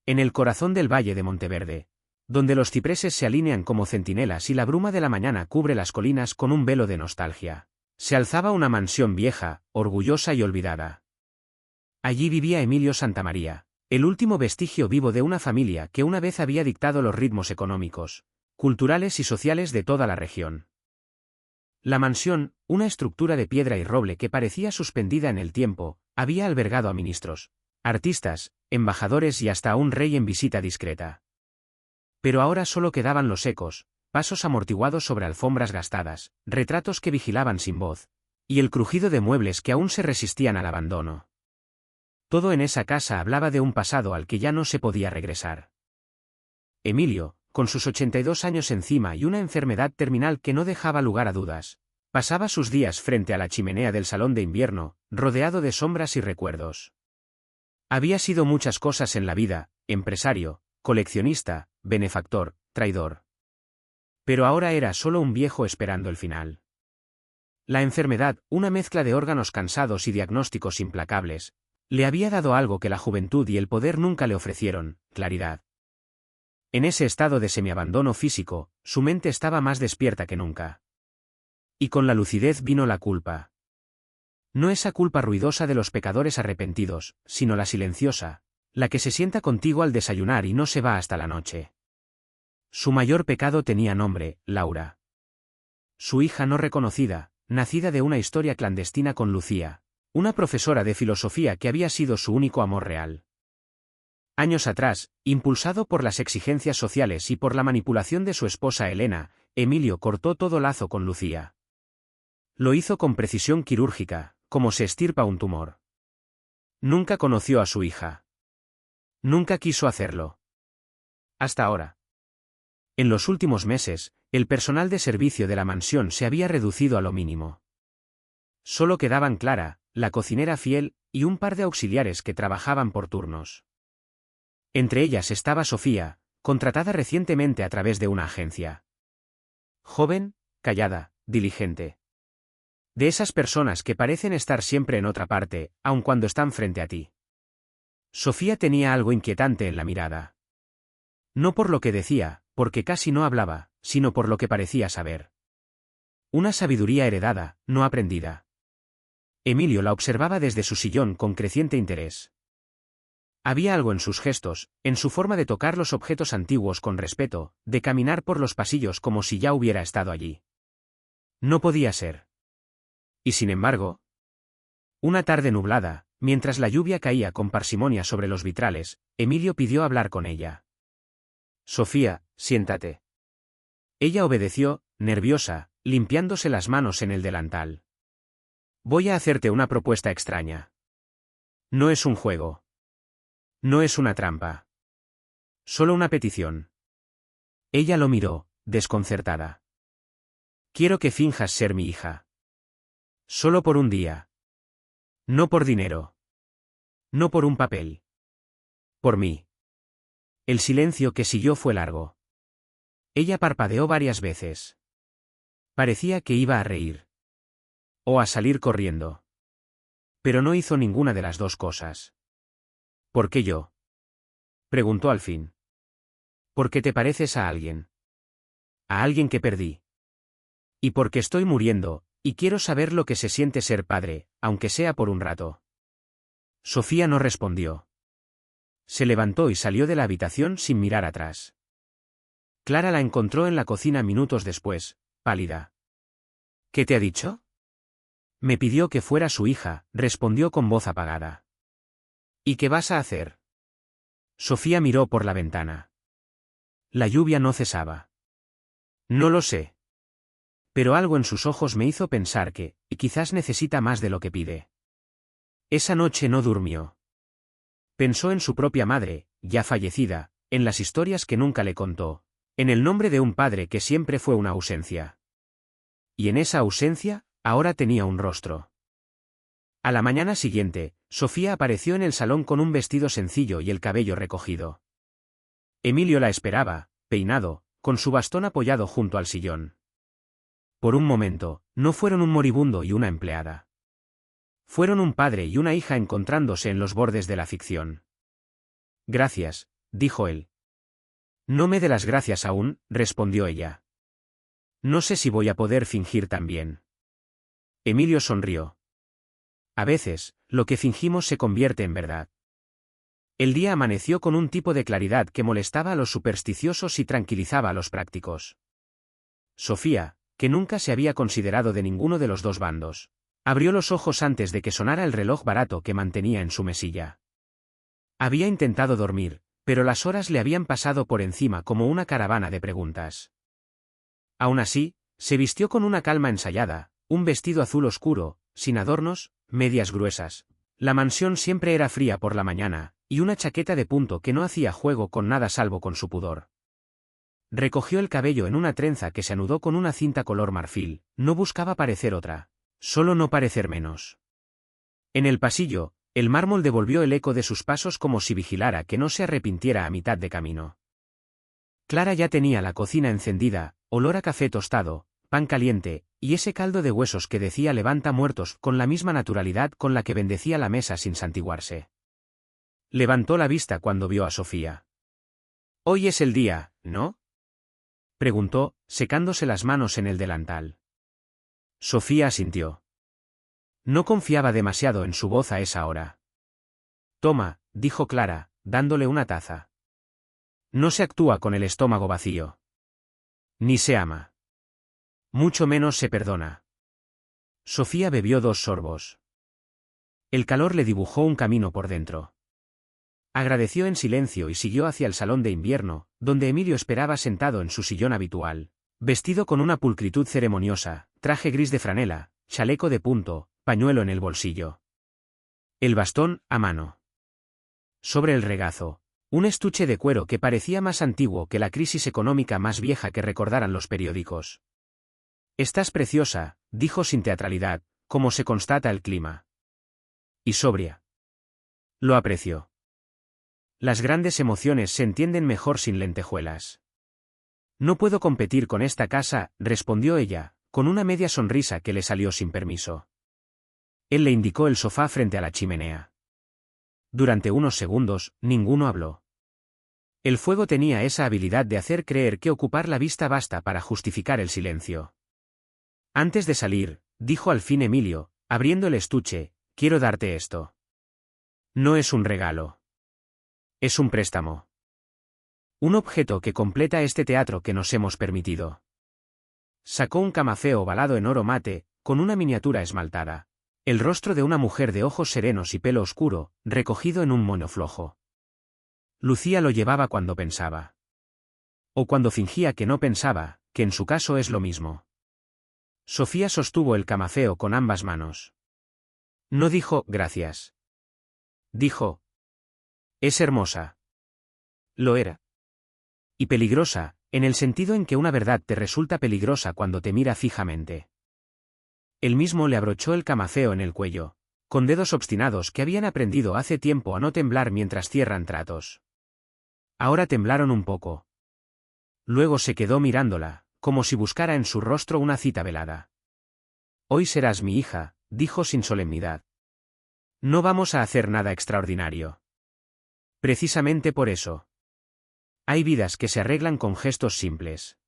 En el corazón del valle de Monteverde, donde los cipreses se alinean como centinelas y la bruma de la mañana cubre las colinas con un velo de nostalgia, se alzaba una mansión vieja, orgullosa y olvidada. Allí vivía Emilio Santamaría, el último vestigio vivo de una familia que una vez había dictado los ritmos económicos, culturales y sociales de toda la región. La mansión, una estructura de piedra y roble que parecía suspendida en el tiempo, había albergado a ministros, artistas, embajadores y hasta a un rey en visita discreta. Pero ahora solo quedaban los ecos, pasos amortiguados sobre alfombras gastadas, retratos que vigilaban sin voz, y el crujido de muebles que aún se resistían al abandono. Todo en esa casa hablaba de un pasado al que ya no se podía regresar. Emilio, con sus 82 años encima y una enfermedad terminal que no dejaba lugar a dudas, pasaba sus días frente a la chimenea del salón de invierno, rodeado de sombras y recuerdos. Había sido muchas cosas en la vida: empresario, coleccionista, benefactor, traidor. Pero ahora era solo un viejo esperando el final. La enfermedad, una mezcla de órganos cansados y diagnósticos implacables, le había dado algo que la juventud y el poder nunca le ofrecieron: claridad. En ese estado de semiabandono físico, su mente estaba más despierta que nunca. Y con la lucidez vino la culpa. No esa culpa ruidosa de los pecadores arrepentidos, sino la silenciosa, la que se sienta contigo al desayunar y no se va hasta la noche. Su mayor pecado tenía nombre: Laura. Su hija no reconocida, nacida de una historia clandestina con Lucía, una profesora de filosofía que había sido su único amor real. Años atrás, impulsado por las exigencias sociales y por la manipulación de su esposa Elena, Emilio cortó todo lazo con Lucía. Lo hizo con precisión quirúrgica, como se extirpa un tumor. Nunca conoció a su hija. Nunca quiso hacerlo. Hasta ahora. En los últimos meses, el personal de servicio de la mansión se había reducido a lo mínimo. Solo quedaban Clara, la cocinera fiel, y un par de auxiliares que trabajaban por turnos. Entre ellas estaba Sofía, contratada recientemente a través de una agencia. Joven, callada, diligente. De esas personas que parecen estar siempre en otra parte, aun cuando están frente a ti. Sofía tenía algo inquietante en la mirada. No por lo que decía, porque casi no hablaba, sino por lo que parecía saber. Una sabiduría heredada, no aprendida. Emilio la observaba desde su sillón con creciente interés. Había algo en sus gestos, en su forma de tocar los objetos antiguos con respeto, de caminar por los pasillos como si ya hubiera estado allí. No podía ser. Y sin embargo, una tarde nublada, mientras la lluvia caía con parsimonia sobre los vitrales, Emilio pidió hablar con ella. Sofía, siéntate. Ella obedeció, nerviosa, limpiándose las manos en el delantal. Voy a hacerte una propuesta extraña. No es un juego. No es una trampa. Solo una petición. Ella lo miró, desconcertada. Quiero que finjas ser mi hija. Solo por un día. No por dinero. No por un papel. Por mí. El silencio que siguió fue largo. Ella parpadeó varias veces. Parecía que iba a reír. O a salir corriendo. Pero no hizo ninguna de las dos cosas. ¿Por qué yo? Preguntó al fin. Porque te pareces a alguien. A alguien que perdí. Y porque estoy muriendo, y quiero saber lo que se siente ser padre, aunque sea por un rato. Sofía no respondió. Se levantó y salió de la habitación sin mirar atrás. Clara la encontró en la cocina minutos después, pálida. ¿Qué te ha dicho? Me pidió que fuera su hija, respondió con voz apagada. ¿Y qué vas a hacer? Sofía miró por la ventana. La lluvia no cesaba. No lo sé. Pero algo en sus ojos me hizo pensar que, quizás necesita más de lo que pide. Esa noche no durmió. Pensó en su propia madre, ya fallecida, en las historias que nunca le contó, en el nombre de un padre que siempre fue una ausencia. Y en esa ausencia, ahora tenía un rostro. A la mañana siguiente, Sofía apareció en el salón con un vestido sencillo y el cabello recogido. Emilio la esperaba, peinado, con su bastón apoyado junto al sillón. Por un momento, no fueron un moribundo y una empleada. Fueron un padre y una hija encontrándose en los bordes de la ficción. Gracias, dijo él. No me dé las gracias aún, respondió ella. No sé si voy a poder fingir también. Emilio sonrió. A veces, lo que fingimos se convierte en verdad. El día amaneció con un tipo de claridad que molestaba a los supersticiosos y tranquilizaba a los prácticos. Sofía, que nunca se había considerado de ninguno de los dos bandos, abrió los ojos antes de que sonara el reloj barato que mantenía en su mesilla. Había intentado dormir, pero las horas le habían pasado por encima como una caravana de preguntas. Aún así, se vistió con una calma ensayada, un vestido azul oscuro, sin adornos, medias gruesas. La mansión siempre era fría por la mañana, y una chaqueta de punto que no hacía juego con nada salvo con su pudor. Recogió el cabello en una trenza que se anudó con una cinta color marfil, no buscaba parecer otra, solo no parecer menos. En el pasillo, el mármol devolvió el eco de sus pasos como si vigilara que no se arrepintiera a mitad de camino. Clara ya tenía la cocina encendida, olor a café tostado, pan caliente, y ese caldo de huesos que decía levanta muertos con la misma naturalidad con la que bendecía la mesa sin santiguarse. Levantó la vista cuando vio a Sofía. «Hoy es el día, ¿no?», preguntó, secándose las manos en el delantal. Sofía asintió. No confiaba demasiado en su voz a esa hora. «Toma», dijo Clara, dándole una taza. No se actúa con el estómago vacío. Ni se ama. Mucho menos se perdona. Sofía bebió 2 sorbos. El calor le dibujó un camino por dentro. Agradeció en silencio y siguió hacia el salón de invierno, donde Emilio esperaba sentado en su sillón habitual, vestido con una pulcritud ceremoniosa, traje gris de franela, chaleco de punto, pañuelo en el bolsillo. El bastón, a mano. Sobre el regazo, un estuche de cuero que parecía más antiguo que la crisis económica más vieja que recordaran los periódicos. «Estás preciosa», dijo sin teatralidad, como se constata el clima. «Y sobria». Lo apreció. Las grandes emociones se entienden mejor sin lentejuelas. «No puedo competir con esta casa», respondió ella, con una media sonrisa que le salió sin permiso. Él le indicó el sofá frente a la chimenea. Durante unos segundos, ninguno habló. El fuego tenía esa habilidad de hacer creer que ocupar la vista basta para justificar el silencio. «Antes de salir», dijo al fin Emilio, abriendo el estuche, «quiero darte esto». «No es un regalo. Es un préstamo. Un objeto que completa este teatro que nos hemos permitido». Sacó un camafeo ovalado en oro mate, con una miniatura esmaltada. El rostro de una mujer de ojos serenos y pelo oscuro, recogido en un moño flojo. Lucía lo llevaba cuando pensaba. O cuando fingía que no pensaba, que en su caso es lo mismo. Sofía sostuvo el camafeo con ambas manos. No dijo «gracias». Dijo: «Es hermosa». Lo era. Y peligrosa, en el sentido en que una verdad te resulta peligrosa cuando te mira fijamente. Él mismo le abrochó el camafeo en el cuello, con dedos obstinados que habían aprendido hace tiempo a no temblar mientras cierran tratos. Ahora temblaron un poco. Luego se quedó mirándola, como si buscara en su rostro una cita velada. «Hoy serás mi hija», dijo sin solemnidad. «No vamos a hacer nada extraordinario. Precisamente por eso. Hay vidas que se arreglan con gestos simples.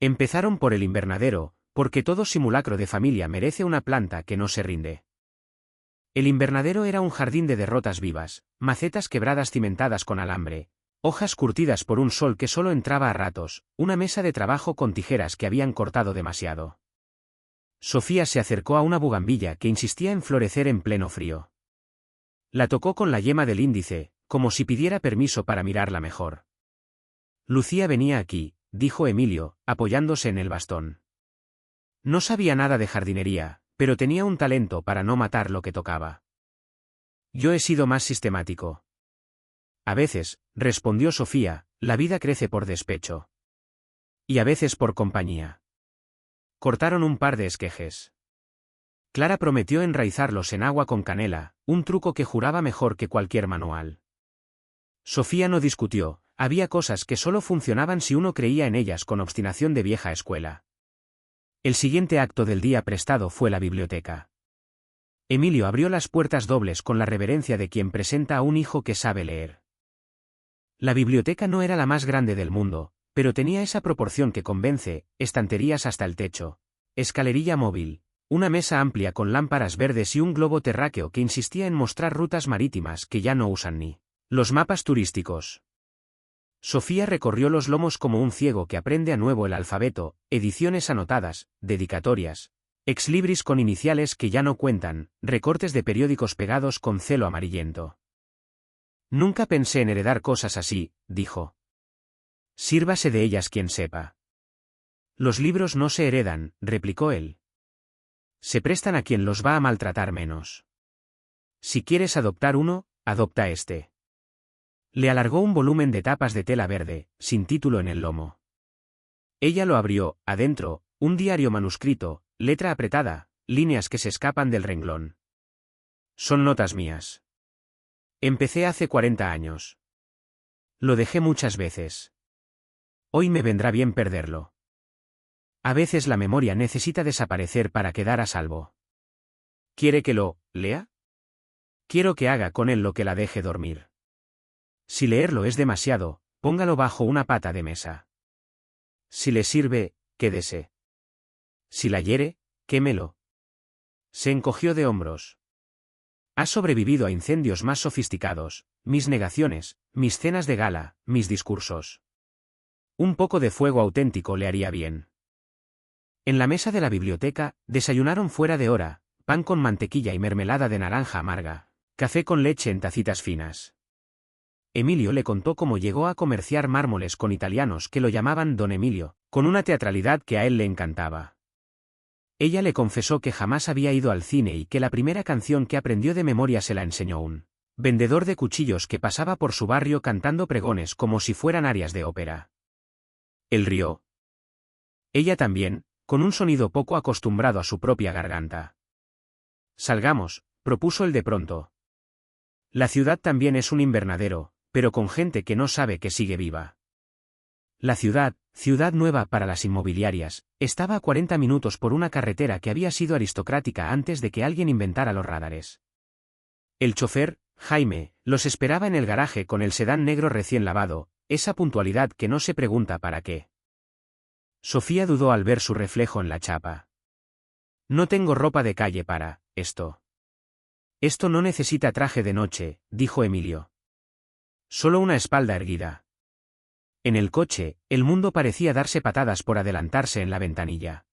Empezaron por el invernadero, porque todo simulacro de familia merece una planta que no se rinde». El invernadero era un jardín de derrotas vivas, macetas quebradas cimentadas con alambre, hojas curtidas por un sol que solo entraba a ratos, una mesa de trabajo con tijeras que habían cortado demasiado. Sofía se acercó a una bugambilla que insistía en florecer en pleno frío. La tocó con la yema del índice, como si pidiera permiso para mirarla mejor. «Lucía venía aquí», dijo Emilio, apoyándose en el bastón. No sabía nada de jardinería, pero tenía un talento para no matar lo que tocaba. «Yo he sido más sistemático». «A veces», respondió Sofía, «la vida crece por despecho. Y a veces por compañía». Cortaron un par de esquejes. Clara prometió enraizarlos en agua con canela, un truco que juraba mejor que cualquier manual. Sofía no discutió, había cosas que solo funcionaban si uno creía en ellas con obstinación de vieja escuela. El siguiente acto del día prestado fue la biblioteca. Emilio abrió las puertas dobles con la reverencia de quien presenta a un hijo que sabe leer. La biblioteca no era la más grande del mundo, pero tenía esa proporción que convence, estanterías hasta el techo, escalerilla móvil, una mesa amplia con lámparas verdes y un globo terráqueo que insistía en mostrar rutas marítimas que ya no usan ni los mapas turísticos. Sofía recorrió los lomos como un ciego que aprende a nuevo el alfabeto, ediciones anotadas, dedicatorias, exlibris con iniciales que ya no cuentan, recortes de periódicos pegados con celo amarillento. Nunca pensé en heredar cosas así, dijo. Sírvase de ellas quien sepa. Los libros no se heredan, replicó él. Se prestan a quien los va a maltratar menos. Si quieres adoptar uno, adopta este. Le alargó un volumen de tapas de tela verde, sin título en el lomo. Ella lo abrió, adentro, un diario manuscrito, letra apretada, líneas que se escapan del renglón. Son notas mías. Empecé hace 40 años. Lo dejé muchas veces. Hoy me vendrá bien perderlo. A veces la memoria necesita desaparecer para quedar a salvo. ¿Quiere que lo lea? Quiero que haga con él lo que la deje dormir. Si leerlo es demasiado, póngalo bajo una pata de mesa. Si le sirve, quédese. Si la hiere, quémelo. Se encogió de hombros. Ha sobrevivido a incendios más sofisticados, mis negaciones, mis cenas de gala, mis discursos. Un poco de fuego auténtico le haría bien. En la mesa de la biblioteca, desayunaron fuera de hora, pan con mantequilla y mermelada de naranja amarga, café con leche en tacitas finas. Emilio le contó cómo llegó a comerciar mármoles con italianos que lo llamaban Don Emilio, con una teatralidad que a él le encantaba. Ella le confesó que jamás había ido al cine y que la primera canción que aprendió de memoria se la enseñó un vendedor de cuchillos que pasaba por su barrio cantando pregones como si fueran arias de ópera. Él rió. Ella también, con un sonido poco acostumbrado a su propia garganta. Salgamos, propuso él de pronto. La ciudad también es un invernadero, pero con gente que no sabe que sigue viva. La ciudad, ciudad nueva para las inmobiliarias, estaba a 40 minutos por una carretera que había sido aristocrática antes de que alguien inventara los radares. El chofer, Jaime, los esperaba en el garaje con el sedán negro recién lavado, esa puntualidad que no se pregunta para qué. Sofía dudó al ver su reflejo en la chapa. No tengo ropa de calle para esto. Esto no necesita traje de noche, dijo Emilio. Solo una espalda erguida. En el coche, el mundo parecía darse patadas por adelantarse en la ventanilla.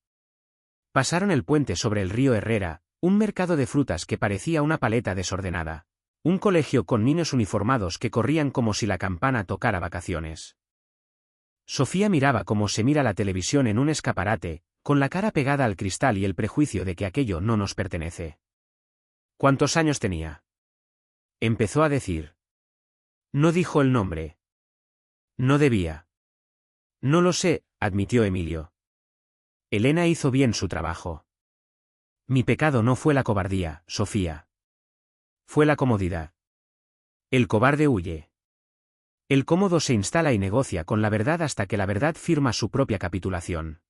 Pasaron el puente sobre el río Herrera, un mercado de frutas que parecía una paleta desordenada, un colegio con niños uniformados que corrían como si la campana tocara vacaciones. Sofía miraba como se mira la televisión en un escaparate, con la cara pegada al cristal y el prejuicio de que aquello no nos pertenece. ¿Cuántos años tenía? Empezó a decir. No dijo el nombre. No debía. No lo sé, admitió Emilio. Elena hizo bien su trabajo. Mi pecado no fue la cobardía, Sofía. Fue la comodidad. El cobarde huye. El cómodo se instala y negocia con la verdad hasta que la verdad firma su propia capitulación.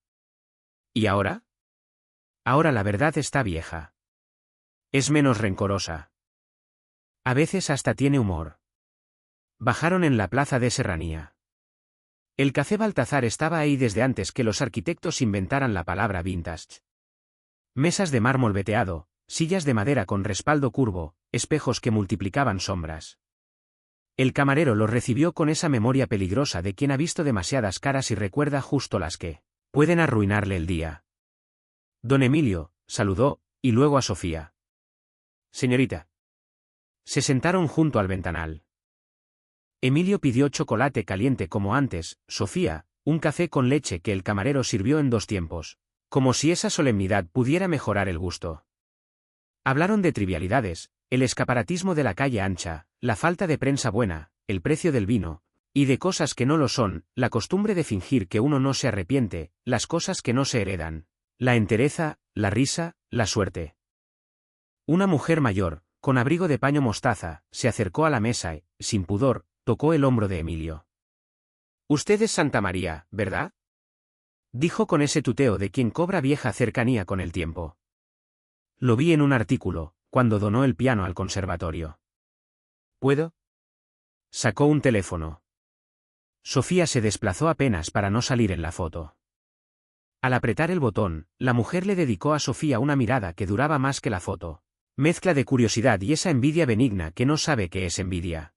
¿Y ahora? Ahora la verdad está vieja. Es menos rencorosa. A veces hasta tiene humor. Bajaron en la plaza de Serranía. El Café Baltazar estaba ahí desde antes que los arquitectos inventaran la palabra vintage. Mesas de mármol veteado, sillas de madera con respaldo curvo, espejos que multiplicaban sombras. El camarero los recibió con esa memoria peligrosa de quien ha visto demasiadas caras y recuerda justo las que pueden arruinarle el día. Don Emilio, saludó, y luego a Sofía. Señorita. Se sentaron junto al ventanal. Emilio pidió chocolate caliente como antes, Sofía, un café con leche que el camarero sirvió en 2 tiempos, como si esa solemnidad pudiera mejorar el gusto. Hablaron de trivialidades, el escaparatismo de la calle ancha, la falta de prensa buena, el precio del vino, y de cosas que no lo son, la costumbre de fingir que uno no se arrepiente, las cosas que no se heredan, la entereza, la risa, la suerte. Una mujer mayor, con abrigo de paño mostaza, se acercó a la mesa y, sin pudor, tocó el hombro de Emilio. Usted es Santa María, ¿verdad? Dijo con ese tuteo de quien cobra vieja cercanía con el tiempo. Lo vi en un artículo, cuando donó el piano al conservatorio. ¿Puedo? Sacó un teléfono. Sofía se desplazó apenas para no salir en la foto. Al apretar el botón, la mujer le dedicó a Sofía una mirada que duraba más que la foto. Mezcla de curiosidad y esa envidia benigna que no sabe qué es envidia.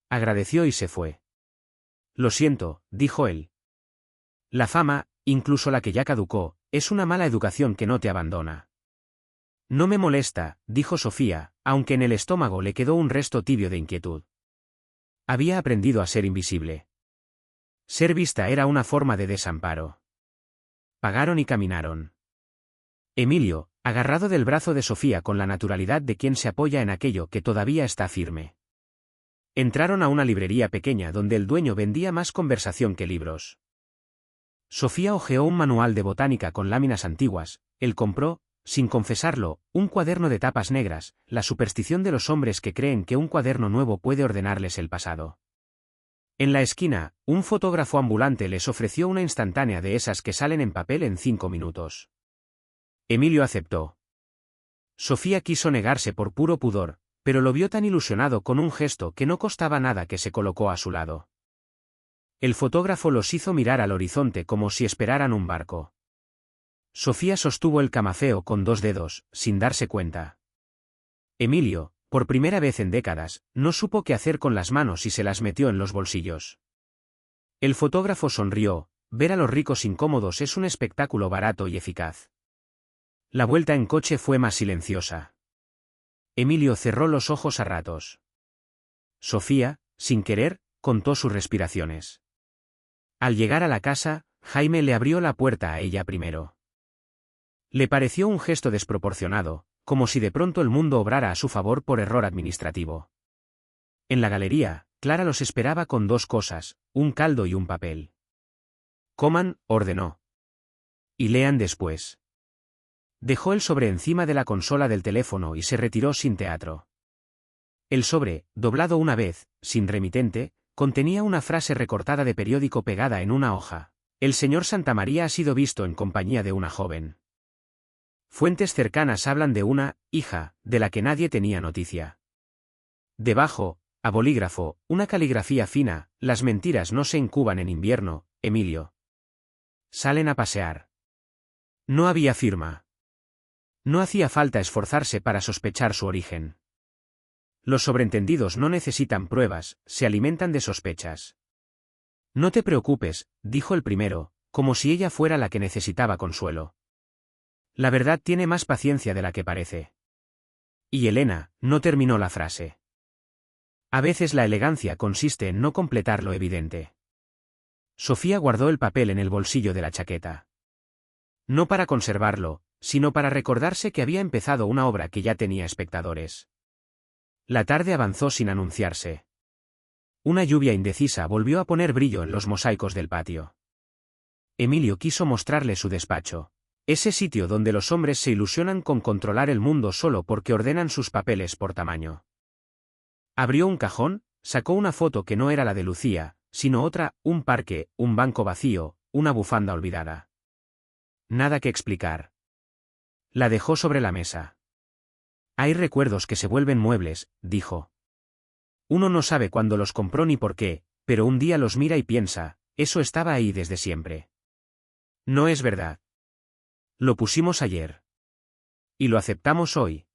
Agradeció y se fue. Lo siento, dijo él. La fama, incluso la que ya caducó, es una mala educación que no te abandona. No me molesta, dijo Sofía, aunque en el estómago le quedó un resto tibio de inquietud. Había aprendido a ser invisible. Ser vista era una forma de desamparo. Pagaron y caminaron. Emilio, agarrado del brazo de Sofía con la naturalidad de quien se apoya en aquello que todavía está firme. Entraron a una librería pequeña donde el dueño vendía más conversación que libros. Sofía hojeó un manual de botánica con láminas antiguas. Él compró, sin confesarlo, un cuaderno de tapas negras, la superstición de los hombres que creen que un cuaderno nuevo puede ordenarles el pasado. En la esquina, un fotógrafo ambulante les ofreció una instantánea de esas que salen en papel en 5 minutos. Emilio aceptó. Sofía quiso negarse por puro pudor, pero lo vio tan ilusionado con un gesto que no costaba nada que se colocó a su lado. El fotógrafo los hizo mirar al horizonte como si esperaran un barco. Sofía sostuvo el camafeo con 2 dedos, sin darse cuenta. Emilio, por primera vez en décadas, no supo qué hacer con las manos y se las metió en los bolsillos. El fotógrafo sonrió. Ver a los ricos incómodos es un espectáculo barato y eficaz. La vuelta en coche fue más silenciosa. Emilio cerró los ojos a ratos. Sofía, sin querer, contó sus respiraciones. Al llegar a la casa, Jaime le abrió la puerta a ella primero. Le pareció un gesto desproporcionado, como si de pronto el mundo obrara a su favor por error administrativo. En la galería, Clara los esperaba con 2 cosas, un caldo y un papel. Coman, ordenó. Y lean después. Dejó el sobre encima de la consola del teléfono y se retiró sin teatro. El sobre, doblado una vez, sin remitente, contenía una frase recortada de periódico pegada en una hoja. El señor Santamaría ha sido visto en compañía de una joven. Fuentes cercanas hablan de una hija, de la que nadie tenía noticia. Debajo, a bolígrafo, una caligrafía fina: las mentiras no se incuban en invierno, Emilio. Salen a pasear. No había firma. No hacía falta esforzarse para sospechar su origen. Los sobreentendidos no necesitan pruebas, se alimentan de sospechas. No te preocupes, dijo el primero, como si ella fuera la que necesitaba consuelo. La verdad tiene más paciencia de la que parece. Y Elena no terminó la frase. A veces la elegancia consiste en no completar lo evidente. Sofía guardó el papel en el bolsillo de la chaqueta. No para conservarlo, sino para recordarse que había empezado una obra que ya tenía espectadores. La tarde avanzó sin anunciarse. Una lluvia indecisa volvió a poner brillo en los mosaicos del patio. Emilio quiso mostrarle su despacho. Ese sitio donde los hombres se ilusionan con controlar el mundo solo porque ordenan sus papeles por tamaño. Abrió un cajón, sacó una foto que no era la de Lucía, sino otra: un parque, un banco vacío, una bufanda olvidada. Nada que explicar. La dejó sobre la mesa. Hay recuerdos que se vuelven muebles, dijo. Uno no sabe cuándo los compró ni por qué, pero un día los mira y piensa, eso estaba ahí desde siempre. No es verdad. Lo pusimos ayer. Y lo aceptamos hoy.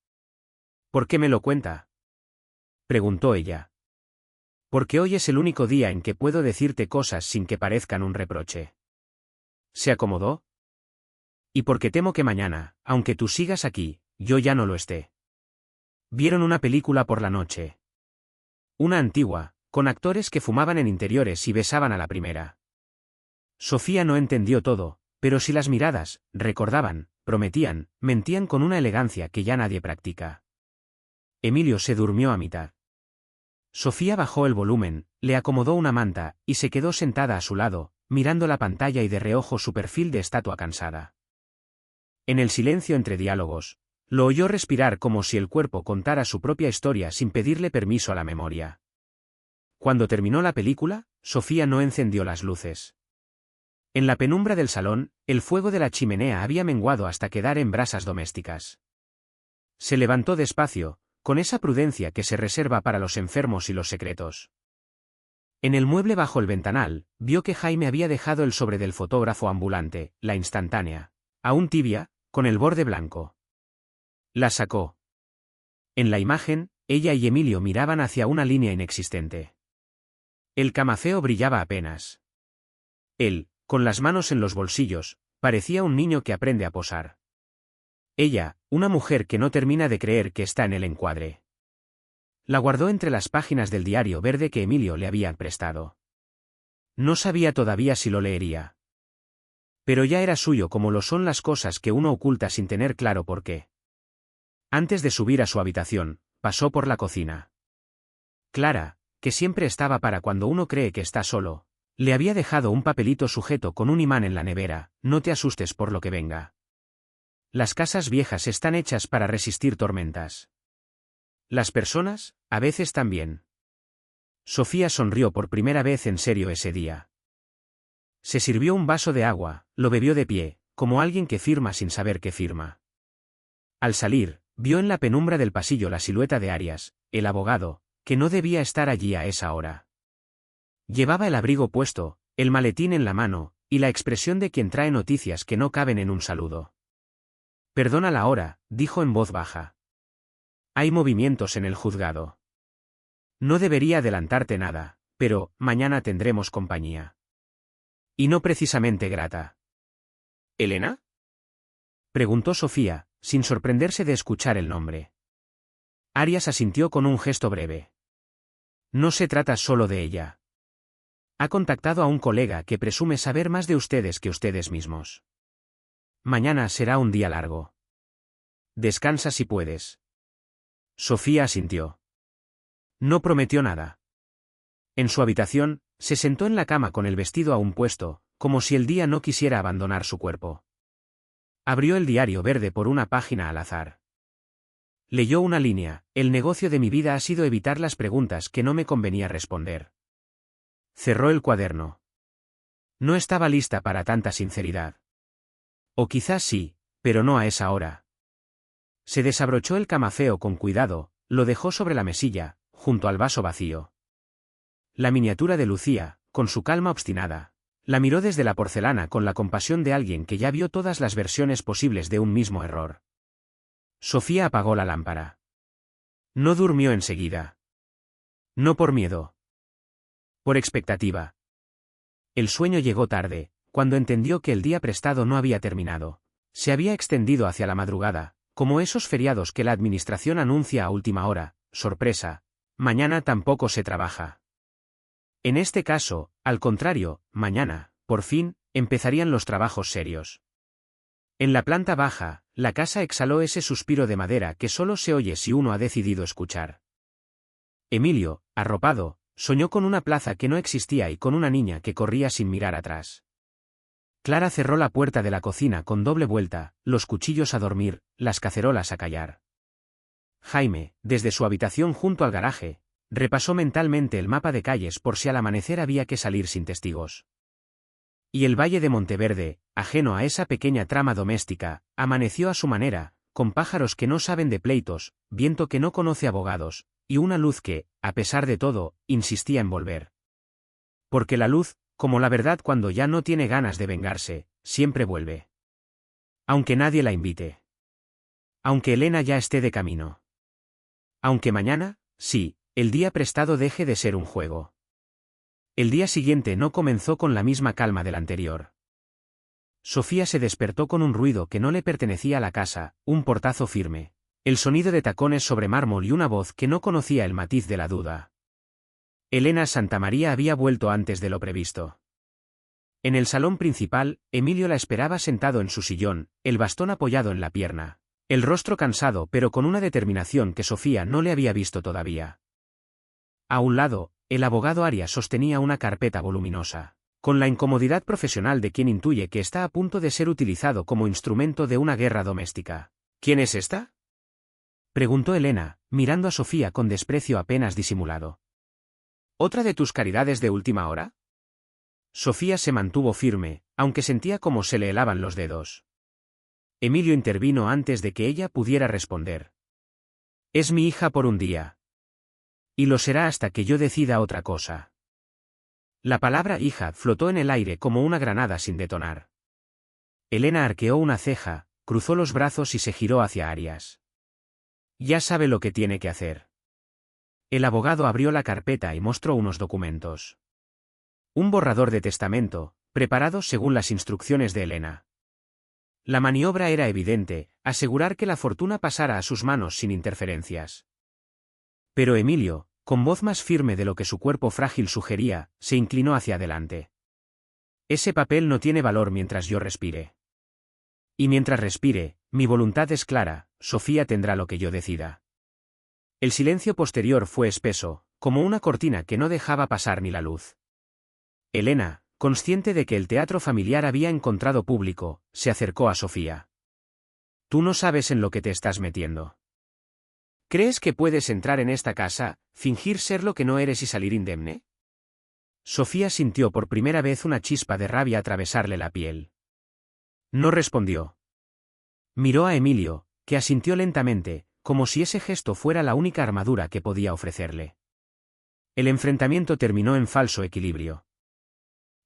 ¿Por qué me lo cuenta?, preguntó ella. Porque hoy es el único día en que puedo decirte cosas sin que parezcan un reproche. ¿Se acomodó? Y porque temo que mañana, aunque tú sigas aquí, yo ya no lo esté. Vieron una película por la noche. Una antigua, con actores que fumaban en interiores y besaban a la primera. Sofía no entendió todo, pero si las miradas, recordaban, prometían, mentían con una elegancia que ya nadie practica. Emilio se durmió a mitad. Sofía bajó el volumen, le acomodó una manta, y se quedó sentada a su lado, mirando la pantalla y de reojo su perfil de estatua cansada. En el silencio entre diálogos, lo oyó respirar como si el cuerpo contara su propia historia sin pedirle permiso a la memoria. Cuando terminó la película, Sofía no encendió las luces. En la penumbra del salón, el fuego de la chimenea había menguado hasta quedar en brasas domésticas. Se levantó despacio, con esa prudencia que se reserva para los enfermos y los secretos. En el mueble bajo el ventanal, vio que Jaime había dejado el sobre del fotógrafo ambulante, la instantánea, aún tibia, con el borde blanco. La sacó. En la imagen, ella y Emilio miraban hacia una línea inexistente. El camafeo brillaba apenas. Él, con las manos en los bolsillos, parecía un niño que aprende a posar. Ella, una mujer que no termina de creer que está en el encuadre. La guardó entre las páginas del diario verde que Emilio le había prestado. No sabía todavía si lo leería. Pero ya era suyo como lo son las cosas que uno oculta sin tener claro por qué. Antes de subir a su habitación, pasó por la cocina. Clara, que siempre estaba para cuando uno cree que está solo, le había dejado un papelito sujeto con un imán en la nevera: no te asustes por lo que venga. Las casas viejas están hechas para resistir tormentas. Las personas, a veces también. Sofía sonrió por primera vez en serio ese día. Se sirvió un vaso de agua, lo bebió de pie, como alguien que firma sin saber qué firma. Al salir, vio en la penumbra del pasillo la silueta de Arias, el abogado, que no debía estar allí a esa hora. Llevaba el abrigo puesto, el maletín en la mano, y la expresión de quien trae noticias que no caben en un saludo. Perdona la hora, dijo en voz baja. Hay movimientos en el juzgado. No debería adelantarte nada, pero mañana tendremos compañía. Y no precisamente grata. ¿Elena? Preguntó Sofía, sin sorprenderse de escuchar el nombre. Arias asintió con un gesto breve. No se trata solo de ella. Ha contactado a un colega que presume saber más de ustedes que ustedes mismos. Mañana será un día largo. Descansa si puedes. Sofía asintió. No prometió nada. En su habitación, se sentó en la cama con el vestido aún puesto, como si el día no quisiera abandonar su cuerpo. Abrió el diario verde por una página al azar. Leyó una línea: el negocio de mi vida ha sido evitar las preguntas que no me convenía responder. Cerró el cuaderno. No estaba lista para tanta sinceridad. O quizás sí, pero no a esa hora. Se desabrochó el camafeo con cuidado, lo dejó sobre la mesilla, junto al vaso vacío. La miniatura de Lucía, con su calma obstinada, la miró desde la porcelana con la compasión de alguien que ya vio todas las versiones posibles de un mismo error. Sofía apagó la lámpara. No durmió enseguida. No por miedo. Por expectativa. El sueño llegó tarde, cuando entendió que el día prestado no había terminado. Se había extendido hacia la madrugada, como esos feriados que la administración anuncia a última hora: sorpresa, mañana tampoco se trabaja. En este caso, al contrario, mañana, por fin, empezarían los trabajos serios. En la planta baja, la casa exhaló ese suspiro de madera que solo se oye si uno ha decidido escuchar. Emilio, arropado, soñó con una plaza que no existía y con una niña que corría sin mirar atrás. Clara cerró la puerta de la cocina con doble vuelta, los cuchillos a dormir, las cacerolas a callar. Jaime, desde su habitación junto al garaje, repasó mentalmente el mapa de calles por si al amanecer había que salir sin testigos. Y el valle de Monteverde, ajeno a esa pequeña trama doméstica, amaneció a su manera, con pájaros que no saben de pleitos, viento que no conoce abogados, y una luz que, a pesar de todo, insistía en volver. Porque la luz, como la verdad cuando ya no tiene ganas de vengarse, siempre vuelve. Aunque nadie la invite. Aunque Elena ya esté de camino. Aunque mañana, sí, el día prestado deje de ser un juego. El día siguiente no comenzó con la misma calma del anterior. Sofía se despertó con un ruido que no le pertenecía a la casa, un portazo firme, el sonido de tacones sobre mármol y una voz que no conocía el matiz de la duda. Elena Santamaría había vuelto antes de lo previsto. En el salón principal, Emilio la esperaba sentado en su sillón, el bastón apoyado en la pierna, el rostro cansado pero con una determinación que Sofía no le había visto todavía. A un lado, el abogado Arias sostenía una carpeta voluminosa, con la incomodidad profesional de quien intuye que está a punto de ser utilizado como instrumento de una guerra doméstica. ¿Quién es esta?, preguntó Elena, mirando a Sofía con desprecio apenas disimulado. ¿Otra de tus caridades de última hora? Sofía se mantuvo firme, aunque sentía como se le helaban los dedos. Emilio intervino antes de que ella pudiera responder. Es mi hija por un día. Y lo será hasta que yo decida otra cosa. La palabra hija flotó en el aire como una granada sin detonar. Elena arqueó una ceja, cruzó los brazos y se giró hacia Arias. Ya sabe lo que tiene que hacer. El abogado abrió la carpeta y mostró unos documentos. Un borrador de testamento, preparado según las instrucciones de Elena. La maniobra era evidente, asegurar que la fortuna pasara a sus manos sin interferencias. Pero Emilio, con voz más firme de lo que su cuerpo frágil sugería, se inclinó hacia adelante. Ese papel no tiene valor mientras yo respire. Y mientras respire, mi voluntad es clara, Sofía tendrá lo que yo decida. El silencio posterior fue espeso, como una cortina que no dejaba pasar ni la luz. Elena, consciente de que el teatro familiar había encontrado público, se acercó a Sofía. Tú no sabes en lo que te estás metiendo. ¿Crees que puedes entrar en esta casa, fingir ser lo que no eres y salir indemne? Sofía sintió por primera vez una chispa de rabia atravesarle la piel. No respondió. Miró a Emilio, que asintió lentamente, como si ese gesto fuera la única armadura que podía ofrecerle. El enfrentamiento terminó en falso equilibrio.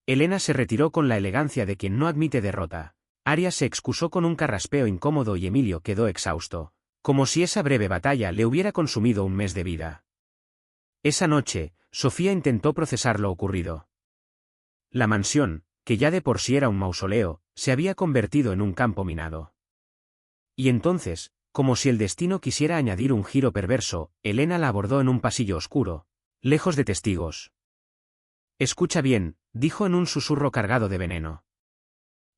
Elena se retiró con la elegancia de quien no admite derrota. Arias se excusó con un carraspeo incómodo y Emilio quedó exhausto, como si esa breve batalla le hubiera consumido un mes de vida. Esa noche, Sofía intentó procesar lo ocurrido. La mansión, que ya de por sí era un mausoleo, se había convertido en un campo minado. Y entonces, como si el destino quisiera añadir un giro perverso, Elena la abordó en un pasillo oscuro, lejos de testigos. Escucha bien, dijo en un susurro cargado de veneno.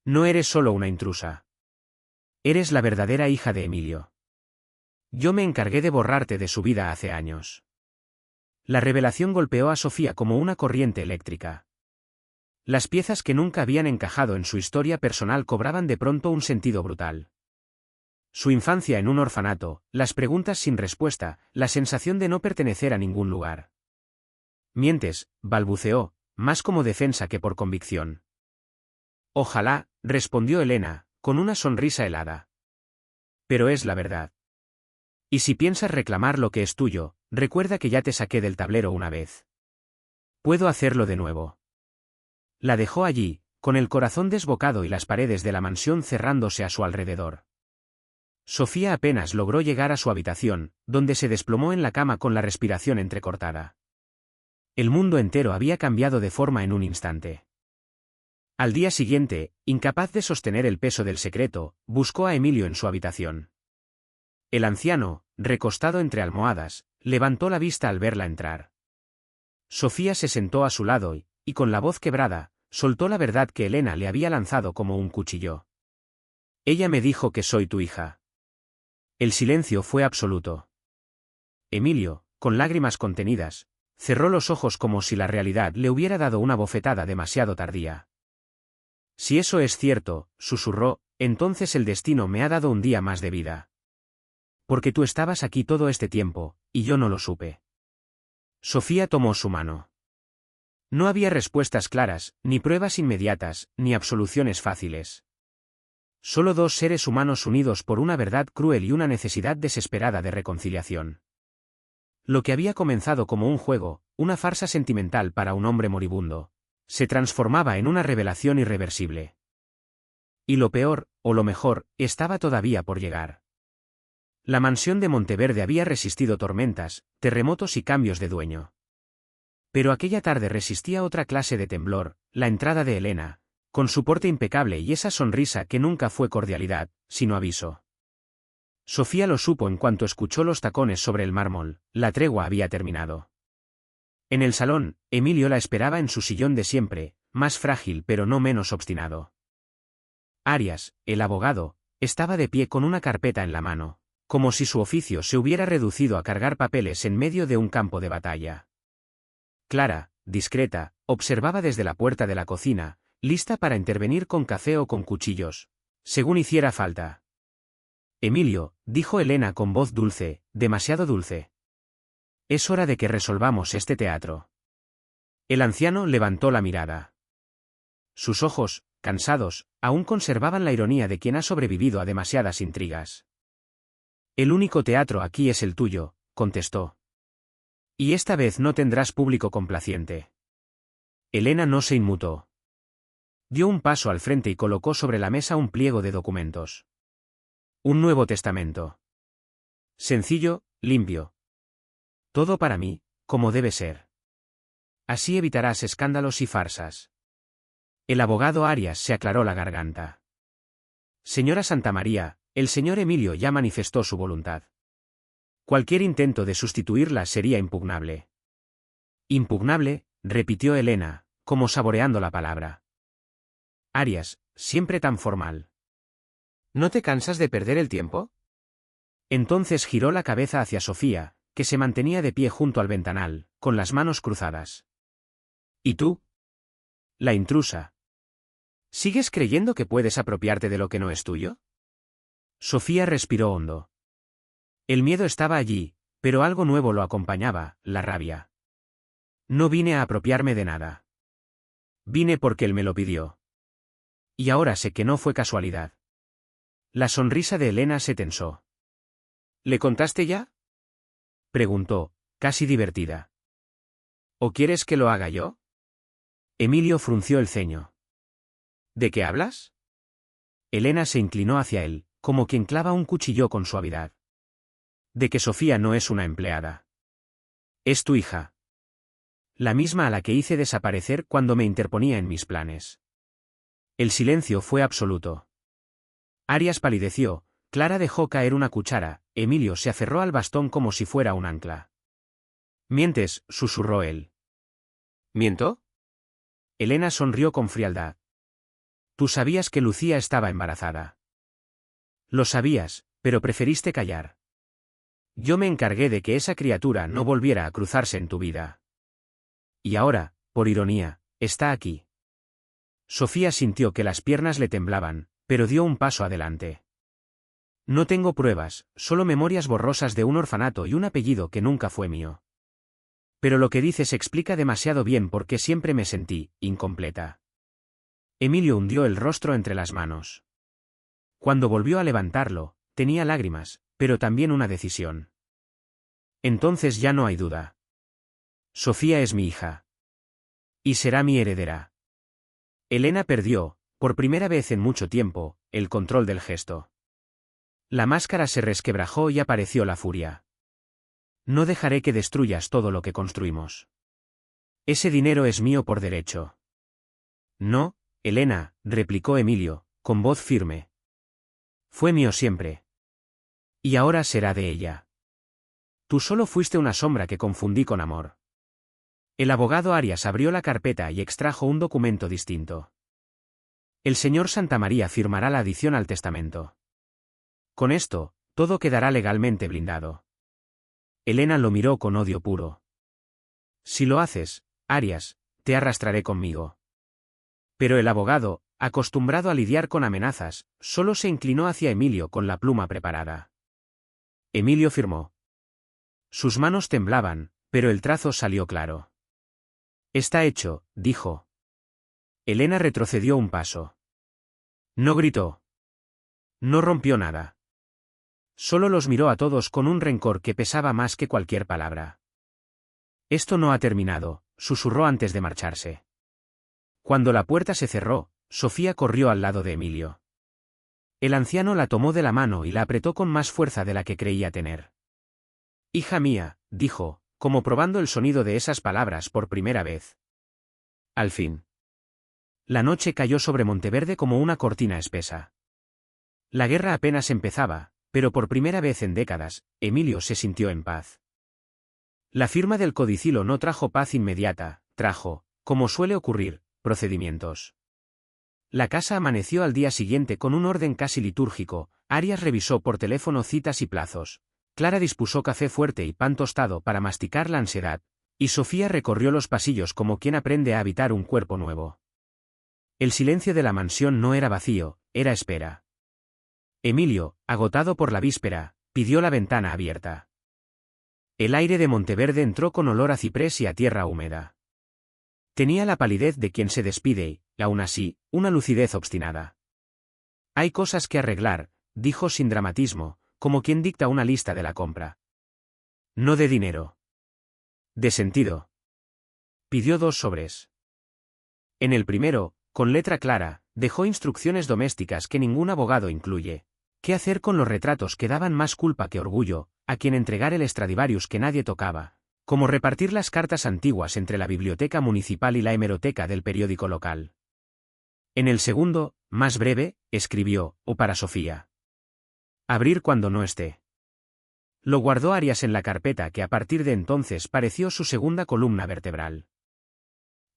No eres solo una intrusa. Eres la verdadera hija de Emilio. Yo me encargué de borrarte de su vida hace años. La revelación golpeó a Sofía como una corriente eléctrica. Las piezas que nunca habían encajado en su historia personal cobraban de pronto un sentido brutal. Su infancia en un orfanato, las preguntas sin respuesta, la sensación de no pertenecer a ningún lugar. Mientes, balbuceó, más como defensa que por convicción. Ojalá, respondió Elena, con una sonrisa helada. Pero es la verdad. Y si piensas reclamar lo que es tuyo, recuerda que ya te saqué del tablero una vez. Puedo hacerlo de nuevo. La dejó allí, con el corazón desbocado y las paredes de la mansión cerrándose a su alrededor. Sofía apenas logró llegar a su habitación, donde se desplomó en la cama con la respiración entrecortada. El mundo entero había cambiado de forma en un instante. Al día siguiente, incapaz de sostener el peso del secreto, buscó a Emilio en su habitación. El anciano, recostado entre almohadas, levantó la vista al verla entrar. Sofía se sentó a su lado y con la voz quebrada, soltó la verdad que Elena le había lanzado como un cuchillo. Ella me dijo que soy tu hija. El silencio fue absoluto. Emilio, con lágrimas contenidas, cerró los ojos como si la realidad le hubiera dado una bofetada demasiado tardía. Si eso es cierto, susurró, entonces el destino me ha dado un día más de vida. Porque tú estabas aquí todo este tiempo, y yo no lo supe. Sofía tomó su mano. No había respuestas claras, ni pruebas inmediatas, ni absoluciones fáciles. Solo dos seres humanos unidos por una verdad cruel y una necesidad desesperada de reconciliación. Lo que había comenzado como un juego, una farsa sentimental para un hombre moribundo, se transformaba en una revelación irreversible. Y lo peor, o lo mejor, estaba todavía por llegar. La mansión de Monteverde había resistido tormentas, terremotos y cambios de dueño. Pero aquella tarde resistía otra clase de temblor, la entrada de Elena, con su porte impecable y esa sonrisa que nunca fue cordialidad, sino aviso. Sofía lo supo en cuanto escuchó los tacones sobre el mármol, la tregua había terminado. En el salón, Emilio la esperaba en su sillón de siempre, más frágil pero no menos obstinado. Arias, el abogado, estaba de pie con una carpeta en la mano, como si su oficio se hubiera reducido a cargar papeles en medio de un campo de batalla. Clara, discreta, observaba desde la puerta de la cocina, lista para intervenir con café o con cuchillos, según hiciera falta. Emilio, dijo Elena con voz dulce, demasiado dulce. Es hora de que resolvamos este teatro. El anciano levantó la mirada. Sus ojos, cansados, aún conservaban la ironía de quien ha sobrevivido a demasiadas intrigas. El único teatro aquí es el tuyo, contestó. Y esta vez no tendrás público complaciente. Elena no se inmutó. Dio un paso al frente y colocó sobre la mesa un pliego de documentos. Un Nuevo Testamento. Sencillo, limpio. Todo para mí, como debe ser. Así evitarás escándalos y farsas. El abogado Arias se aclaró la garganta. Señora Santamaría, el señor Emilio ya manifestó su voluntad. Cualquier intento de sustituirla sería impugnable. Impugnable, repitió Elena, como saboreando la palabra. Arias, siempre tan formal. ¿No te cansas de perder el tiempo? Entonces giró la cabeza hacia Sofía, que se mantenía de pie junto al ventanal, con las manos cruzadas. ¿Y tú? La intrusa. ¿Sigues creyendo que puedes apropiarte de lo que no es tuyo? Sofía respiró hondo. El miedo estaba allí, pero algo nuevo lo acompañaba, la rabia. No vine a apropiarme de nada. Vine porque él me lo pidió. Y ahora sé que no fue casualidad. La sonrisa de Elena se tensó. ¿Le contaste ya? Preguntó, casi divertida. ¿O quieres que lo haga yo? Emilio frunció el ceño. ¿De qué hablas? Elena se inclinó hacia él, como quien clava un cuchillo con suavidad. De que Sofía no es una empleada. Es tu hija. La misma a la que hice desaparecer cuando me interponía en mis planes. El silencio fue absoluto. Arias palideció, Clara dejó caer una cuchara, Emilio se aferró al bastón como si fuera un ancla. «Mientes», susurró él. «¿Miento?» Elena sonrió con frialdad. «Tú sabías que Lucía estaba embarazada. Lo sabías, pero preferiste callar. Yo me encargué de que esa criatura no volviera a cruzarse en tu vida. Y ahora, por ironía, está aquí». Sofía sintió que las piernas le temblaban, pero dio un paso adelante. «No tengo pruebas, solo memorias borrosas de un orfanato y un apellido que nunca fue mío. Pero lo que dices explica demasiado bien por qué siempre me sentí incompleta». Emilio hundió el rostro entre las manos. Cuando volvió a levantarlo, tenía lágrimas, pero también una decisión. «Entonces ya no hay duda. Sofía es mi hija. Y será mi heredera». Elena perdió, por primera vez en mucho tiempo, el control del gesto. La máscara se resquebrajó y apareció la furia. «No dejaré que destruyas todo lo que construimos. Ese dinero es mío por derecho». «No, Elena», replicó Emilio, con voz firme. «Fue mío siempre. Y ahora será de ella. Tú solo fuiste una sombra que confundí con amor». El abogado Arias abrió la carpeta y extrajo un documento distinto. «El señor Santamaría firmará la adición al testamento. Con esto, todo quedará legalmente blindado». Elena lo miró con odio puro. «Si lo haces, Arias, te arrastraré conmigo». Pero el abogado, acostumbrado a lidiar con amenazas, solo se inclinó hacia Emilio con la pluma preparada. Emilio firmó. Sus manos temblaban, pero el trazo salió claro. «Está hecho», dijo. Elena retrocedió un paso. No gritó. No rompió nada. Solo los miró a todos con un rencor que pesaba más que cualquier palabra. «Esto no ha terminado», susurró antes de marcharse. Cuando la puerta se cerró, Sofía corrió al lado de Emilio. El anciano la tomó de la mano y la apretó con más fuerza de la que creía tener. «Hija mía», dijo, como probando el sonido de esas palabras por primera vez. Al fin. La noche cayó sobre Monteverde como una cortina espesa. La guerra apenas empezaba, pero por primera vez en décadas, Emilio se sintió en paz. La firma del codicilo no trajo paz inmediata, trajo, como suele ocurrir, procedimientos. La casa amaneció al día siguiente con un orden casi litúrgico. Arias revisó por teléfono citas y plazos. Clara dispuso café fuerte y pan tostado para masticar la ansiedad, y Sofía recorrió los pasillos como quien aprende a habitar un cuerpo nuevo. El silencio de la mansión no era vacío, era espera. Emilio, agotado por la víspera, pidió la ventana abierta. El aire de Monteverde entró con olor a ciprés y a tierra húmeda. Tenía la palidez de quien se despide y, aún así, una lucidez obstinada. «Hay cosas que arreglar», dijo sin dramatismo, como quien dicta una lista de la compra. «No de dinero. De sentido». Pidió 2 sobres. En el primero, con letra clara, dejó instrucciones domésticas que ningún abogado incluye. ¿Qué hacer con los retratos que daban más culpa que orgullo? A quién entregar el Stradivarius que nadie tocaba. Cómo repartir las cartas antiguas entre la biblioteca municipal y la hemeroteca del periódico local. En el segundo, más breve, escribió, o para Sofía. Abrir cuando no esté. Lo guardó Arias en la carpeta que a partir de entonces pareció su segunda columna vertebral.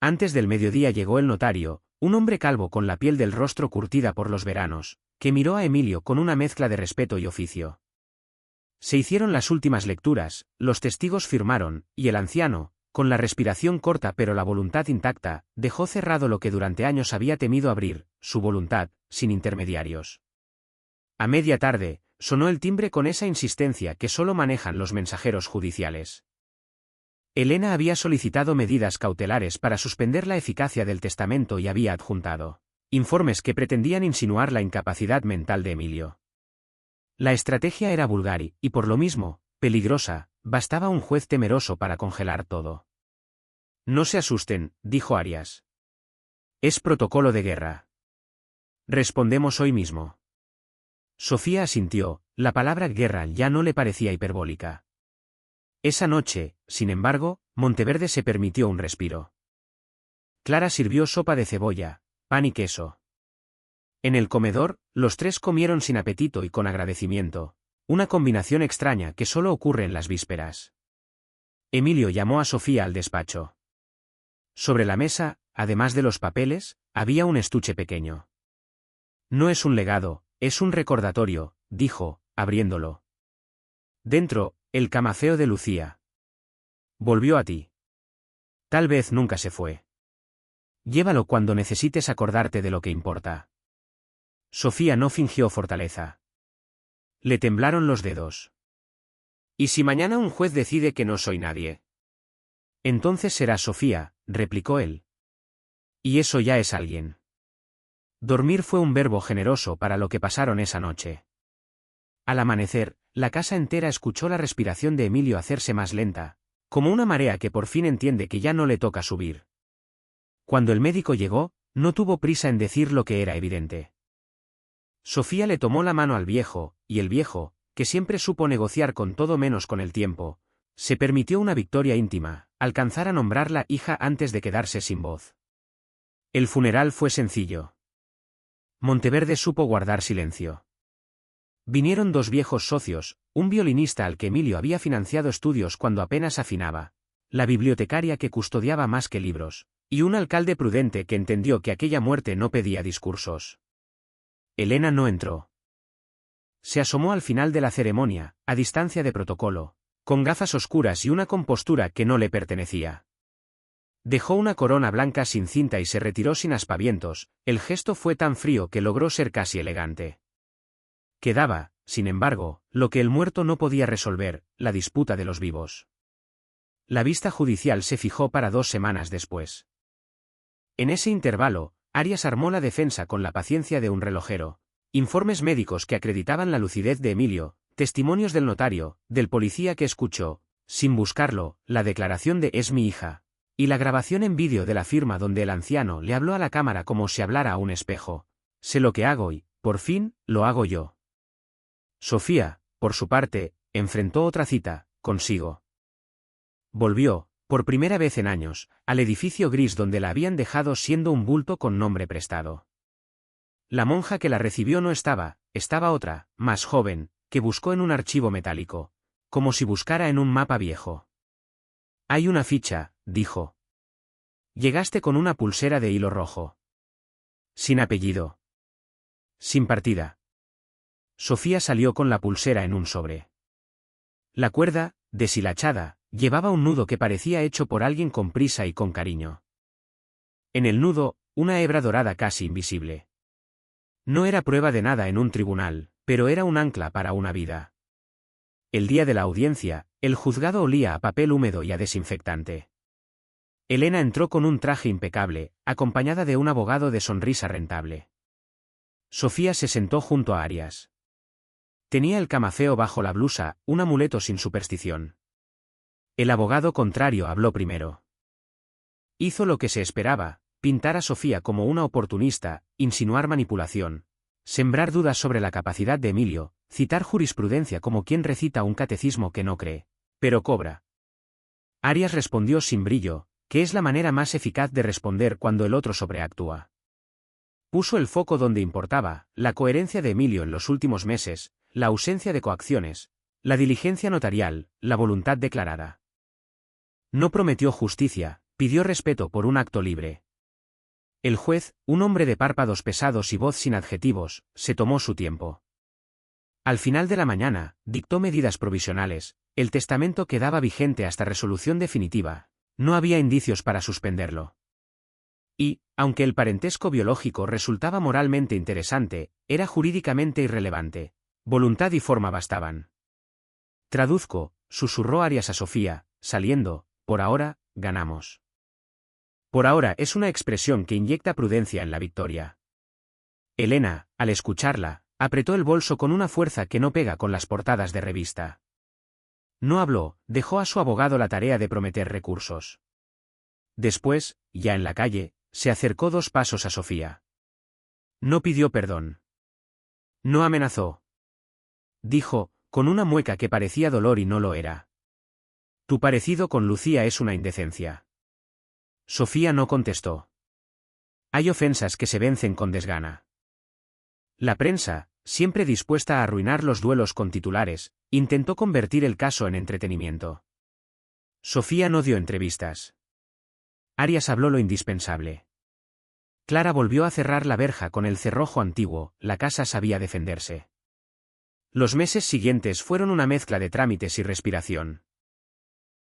Antes del mediodía llegó el notario, un hombre calvo con la piel del rostro curtida por los veranos, que miró a Emilio con una mezcla de respeto y oficio. Se hicieron las últimas lecturas, los testigos firmaron, y el anciano, con la respiración corta pero la voluntad intacta, dejó cerrado lo que durante años había temido abrir, su voluntad, sin intermediarios. A media tarde, sonó el timbre con esa insistencia que solo manejan los mensajeros judiciales. Elena había solicitado medidas cautelares para suspender la eficacia del testamento y había adjuntado informes que pretendían insinuar la incapacidad mental de Emilio. La estrategia era vulgar y por lo mismo, peligrosa, bastaba un juez temeroso para congelar todo. No se asusten, dijo Arias. Es protocolo de guerra. Respondemos hoy mismo. Sofía asintió, la palabra guerra ya no le parecía hiperbólica. Esa noche, sin embargo, Monteverde se permitió un respiro. Clara sirvió sopa de cebolla, pan y queso. En el comedor, los tres comieron sin apetito y con agradecimiento, una combinación extraña que solo ocurre en las vísperas. Emilio llamó a Sofía al despacho. Sobre la mesa, además de los papeles, había un estuche pequeño. No es un legado, es un recordatorio, dijo, abriéndolo. Dentro, el camafeo de Lucía. Volvió a ti. Tal vez nunca se fue. Llévalo cuando necesites acordarte de lo que importa. Sofía no fingió fortaleza. Le temblaron los dedos. ¿Y si mañana un juez decide que no soy nadie? Entonces será Sofía, replicó él. Y eso ya es alguien. Dormir fue un verbo generoso para lo que pasaron esa noche. Al amanecer, la casa entera escuchó la respiración de Emilio hacerse más lenta, como una marea que por fin entiende que ya no le toca subir. Cuando el médico llegó, no tuvo prisa en decir lo que era evidente. Sofía le tomó la mano al viejo, y el viejo, que siempre supo negociar con todo menos con el tiempo, se permitió una victoria íntima, alcanzar a nombrarla hija antes de quedarse sin voz. El funeral fue sencillo. Monteverde supo guardar silencio. Vinieron dos viejos socios, un violinista al que Emilio había financiado estudios cuando apenas afinaba, la bibliotecaria que custodiaba más que libros, y un alcalde prudente que entendió que aquella muerte no pedía discursos. Elena no entró. Se asomó al final de la ceremonia, a distancia de protocolo, con gafas oscuras y una compostura que no le pertenecía. Dejó una corona blanca sin cinta y se retiró sin aspavientos, el gesto fue tan frío que logró ser casi elegante. Quedaba, sin embargo, lo que el muerto no podía resolver, la disputa de los vivos. La vista judicial se fijó para 2 semanas después. En ese intervalo, Arias armó la defensa con la paciencia de un relojero, informes médicos que acreditaban la lucidez de Emilio, testimonios del notario, del policía que escuchó, sin buscarlo, la declaración de «es mi hija», y la grabación en vídeo de la firma donde el anciano le habló a la cámara como si hablara a un espejo. Sé lo que hago y, por fin, lo hago yo. Sofía, por su parte, enfrentó otra cita, consigo. Volvió, por primera vez en años, al edificio gris donde la habían dejado siendo un bulto con nombre prestado. La monja que la recibió no estaba, estaba otra, más joven, que buscó en un archivo metálico, como si buscara en un mapa viejo. Hay una ficha, dijo. Llegaste con una pulsera de hilo rojo. Sin apellido. Sin partida. Sofía salió con la pulsera en un sobre. La cuerda, deshilachada, llevaba un nudo que parecía hecho por alguien con prisa y con cariño. En el nudo, una hebra dorada casi invisible. No era prueba de nada en un tribunal, pero era un ancla para una vida. El día de la audiencia, el juzgado olía a papel húmedo y a desinfectante. Elena entró con un traje impecable, acompañada de un abogado de sonrisa rentable. Sofía se sentó junto a Arias. Tenía el camafeo bajo la blusa, un amuleto sin superstición. El abogado contrario habló primero. Hizo lo que se esperaba, pintar a Sofía como una oportunista, insinuar manipulación, sembrar dudas sobre la capacidad de Emilio, citar jurisprudencia como quien recita un catecismo que no cree, pero cobra. Arias respondió sin brillo, que es la manera más eficaz de responder cuando el otro sobreactúa. Puso el foco donde importaba, la coherencia de Emilio en los últimos meses, la ausencia de coacciones, la diligencia notarial, la voluntad declarada. No prometió justicia, pidió respeto por un acto libre. El juez, un hombre de párpados pesados y voz sin adjetivos, se tomó su tiempo. Al final de la mañana, dictó medidas provisionales, el testamento quedaba vigente hasta resolución definitiva, no había indicios para suspenderlo. Y, aunque el parentesco biológico resultaba moralmente interesante, era jurídicamente irrelevante. Voluntad y forma bastaban. Traduzco, susurró Arias a Sofía, saliendo, por ahora, ganamos. Por ahora es una expresión que inyecta prudencia en la victoria. Elena, al escucharla, apretó el bolso con una fuerza que no pega con las portadas de revista. No habló, dejó a su abogado la tarea de prometer recursos. Después, ya en la calle, se acercó 2 pasos a Sofía. No pidió perdón. No amenazó. Dijo, con una mueca que parecía dolor y no lo era. Tu parecido con Lucía es una indecencia. Sofía no contestó. Hay ofensas que se vencen con desgana. La prensa, siempre dispuesta a arruinar los duelos con titulares, intentó convertir el caso en entretenimiento. Sofía no dio entrevistas. Arias habló lo indispensable. Clara volvió a cerrar la verja con el cerrojo antiguo, la casa sabía defenderse. Los meses siguientes fueron una mezcla de trámites y respiración.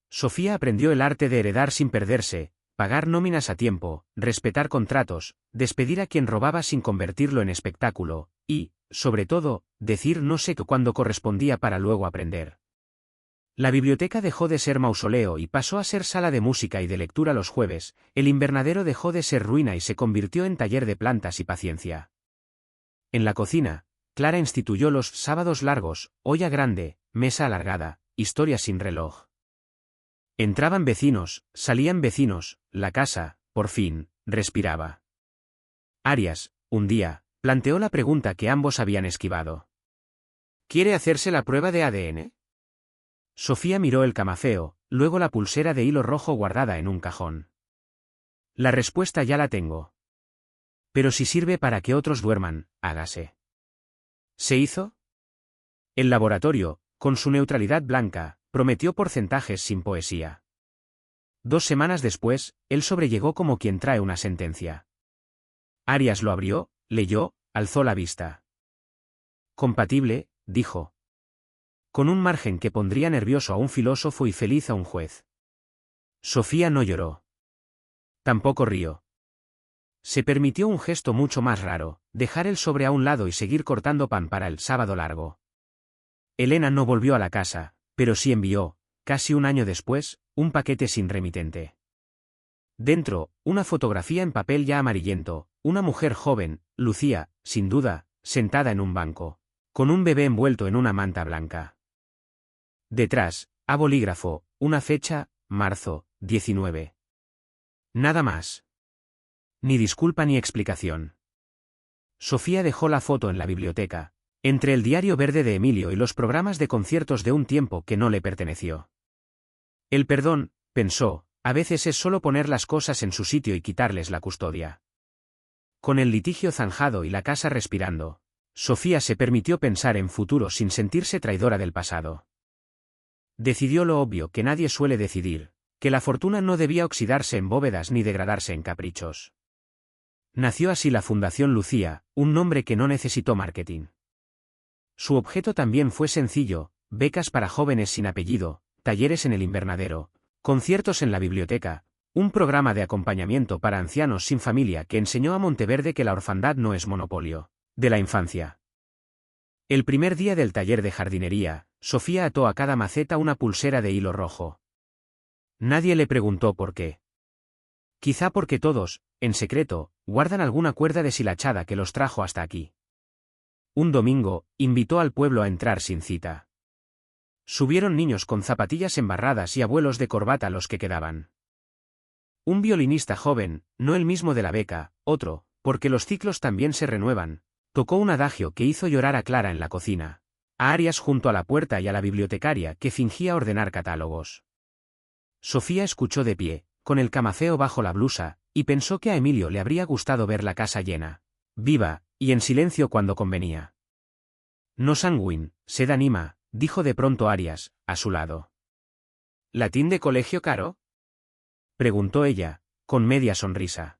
Sofía aprendió el arte de heredar sin perderse, pagar nóminas a tiempo, respetar contratos, despedir a quien robaba sin convertirlo en espectáculo, y, sobre todo, decir no sé qué cuando correspondía para luego aprender. La biblioteca dejó de ser mausoleo y pasó a ser sala de música y de lectura los jueves, el invernadero dejó de ser ruina y se convirtió en taller de plantas y paciencia. En la cocina, Clara instituyó los sábados largos, olla grande, mesa alargada, historia sin reloj. Entraban vecinos, salían vecinos, la casa, por fin, respiraba. Arias, un día, planteó la pregunta que ambos habían esquivado. ¿Quiere hacerse la prueba de ADN? Sofía miró el camafeo, luego la pulsera de hilo rojo guardada en un cajón. La respuesta ya la tengo. Pero si sirve para que otros duerman, hágase. ¿Se hizo? El laboratorio, con su neutralidad blanca, prometió porcentajes sin poesía. 2 semanas después, el sobre llegó como quien trae una sentencia. Arias lo abrió, leyó, alzó la vista. Compatible, dijo. Con un margen que pondría nervioso a un filósofo y feliz a un juez. Sofía no lloró. Tampoco rió. Se permitió un gesto mucho más raro, dejar el sobre a un lado y seguir cortando pan para el sábado largo. Elena no volvió a la casa, pero sí envió, casi un año después, un paquete sin remitente. Dentro, una fotografía en papel ya amarillento, una mujer joven, Lucía, sin duda, sentada en un banco, con un bebé envuelto en una manta blanca. Detrás, a bolígrafo, una fecha, marzo, 19. Nada más. Ni disculpa ni explicación. Sofía dejó la foto en la biblioteca, entre el diario verde de Emilio y los programas de conciertos de un tiempo que no le perteneció. El perdón, pensó, a veces es solo poner las cosas en su sitio y quitarles la custodia. Con el litigio zanjado y la casa respirando, Sofía se permitió pensar en futuro sin sentirse traidora del pasado. Decidió lo obvio que nadie suele decidir, que la fortuna no debía oxidarse en bóvedas ni degradarse en caprichos. Nació así la Fundación Lucía, un nombre que no necesitó marketing. Su objeto también fue sencillo, becas para jóvenes sin apellido, talleres en el invernadero, conciertos en la biblioteca, un programa de acompañamiento para ancianos sin familia que enseñó a Monteverde que la orfandad no es monopolio de la infancia. El primer día del taller de jardinería, Sofía ató a cada maceta una pulsera de hilo rojo. Nadie le preguntó por qué. Quizá porque todos, en secreto, guardan alguna cuerda deshilachada que los trajo hasta aquí. Un domingo, invitó al pueblo a entrar sin cita. Subieron niños con zapatillas embarradas y abuelos de corbata los que quedaban. Un violinista joven, no el mismo de la beca, otro, porque los ciclos también se renuevan, tocó un adagio que hizo llorar a Clara en la cocina, a Arias junto a la puerta y a la bibliotecaria que fingía ordenar catálogos. Sofía escuchó de pie, con el camafeo bajo la blusa, y pensó que a Emilio le habría gustado ver la casa llena, viva, y en silencio cuando convenía. No sanguín, sed anima, dijo de pronto Arias, a su lado. ¿Latín de colegio caro? Preguntó ella, con media sonrisa.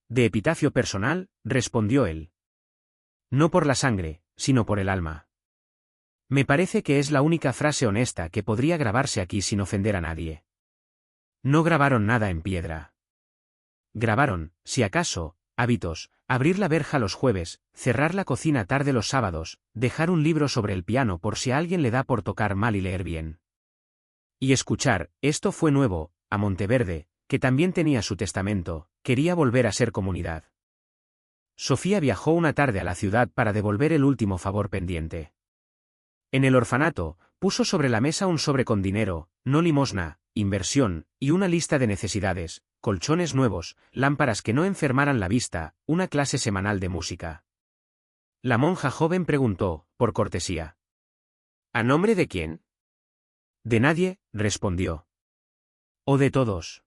De epitafio personal, respondió él. No por la sangre, sino por el alma. Me parece que es la única frase honesta que podría grabarse aquí sin ofender a nadie. No grabaron nada en piedra. Grabaron, si acaso, hábitos, abrir la verja los jueves, cerrar la cocina tarde los sábados, dejar un libro sobre el piano por si a alguien le da por tocar mal y leer bien. Y escuchar, esto fue nuevo, a Monteverde, que también tenía su testamento, quería volver a ser comunidad. Sofía viajó una tarde a la ciudad para devolver el último favor pendiente. En el orfanato, puso sobre la mesa un sobre con dinero, no limosna, inversión, y una lista de necesidades, colchones nuevos, lámparas que no enfermaran la vista, una clase semanal de música. La monja joven preguntó, por cortesía. ¿A nombre de quién? De nadie, respondió. O de todos.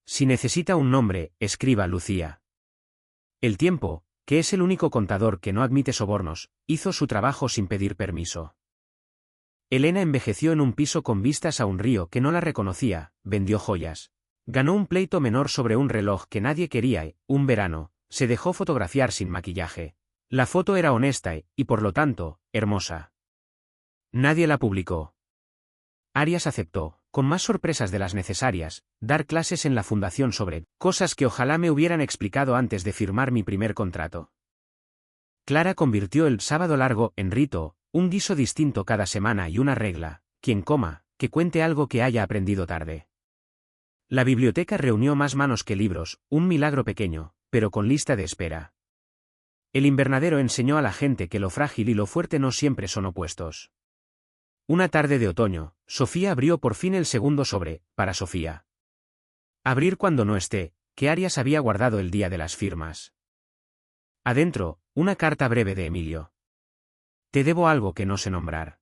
Si necesita un nombre, escriba Lucía. El tiempo, que es el único contador que no admite sobornos, hizo su trabajo sin pedir permiso. Elena envejeció en un piso con vistas a un río que no la reconocía, vendió joyas. Ganó un pleito menor sobre un reloj que nadie quería y, un verano, se dejó fotografiar sin maquillaje. La foto era honesta y, por lo tanto, hermosa. Nadie la publicó. Arias aceptó, con más sorpresas de las necesarias, dar clases en la fundación sobre cosas que ojalá me hubieran explicado antes de firmar mi primer contrato. Clara convirtió el sábado largo en rito, un guiso distinto cada semana y una regla: quien coma, que cuente algo que haya aprendido tarde. La biblioteca reunió más manos que libros, un milagro pequeño, pero con lista de espera. El invernadero enseñó a la gente que lo frágil y lo fuerte no siempre son opuestos. Una tarde de otoño, Sofía abrió por fin el segundo sobre, para Sofía. Abrir cuando no esté, que Arias había guardado el día de las firmas. Adentro, una carta breve de Emilio. Te debo algo que no sé nombrar.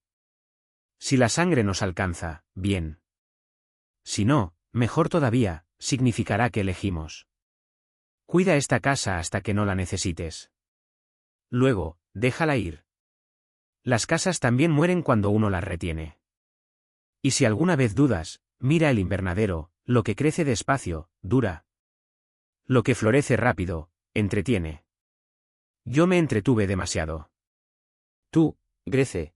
Si la sangre nos alcanza, bien. Si no, mejor todavía, significará que elegimos. Cuida esta casa hasta que no la necesites. Luego, déjala ir. Las casas también mueren cuando uno las retiene. Y si alguna vez dudas, mira el invernadero, lo que crece despacio, dura. Lo que florece rápido, entretiene. Yo me entretuve demasiado. Tú, Grece.